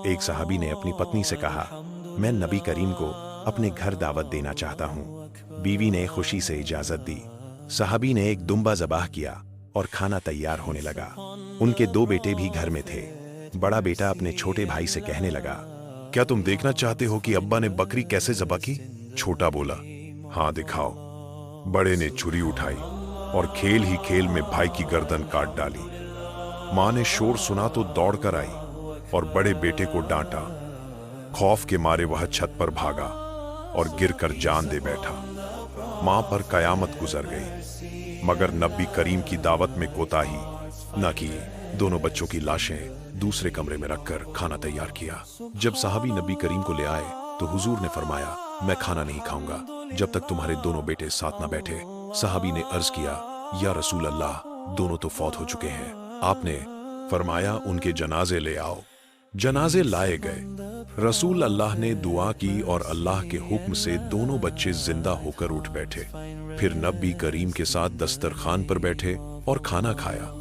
एक सहाबी ने अपनी पत्नी से कहा, मैं नबी करीम को अपने घर दावत देना चाहता हूँ। बीवी ने खुशी से इजाजत दी। सहाबी ने एक दुम्बा ज़बाह किया और खाना तैयार होने लगा। उनके दो बेटे भी घर में थे। बड़ा बेटा अपने छोटे भाई से कहने लगा, क्या तुम देखना चाहते हो कि अब्बा ने बकरी कैसे ज़बह की? छोटा बोला, हाँ दिखाओ। बड़े ने छुरी उठाई और खेल ही खेल में भाई की गर्दन काट डाली। माँ ने शोर सुना तो दौड़ कर आई और बड़े बेटे को डांटा। खौफ के मारे वह छत पर भागा और गिरकर जान दे बैठा। माँ पर कयामत गुजर गई, मगर नबी करीम की दावत में कोताही न की। दोनों बच्चों की लाशें दूसरे कमरे में रखकर खाना तैयार किया। जब साहबी नबी करीम को ले आए तो हुजूर ने फरमाया, मैं खाना नहीं खाऊंगा जब तक तुम्हारे दोनों बेटे साथ न बैठे। साहबी ने अर्ज किया, या रसूल अल्लाह, दोनों तो फौत हो चुके हैं। आपने फरमाया, उनके जनाजे ले आओ। जनाजे लाए गए। रसूल अल्लाह ने दुआ की और अल्लाह के हुक्म से दोनों बच्चे जिंदा होकर उठ बैठे। फिर नबी करीम के साथ दस्तरखान पर बैठे और खाना खाया।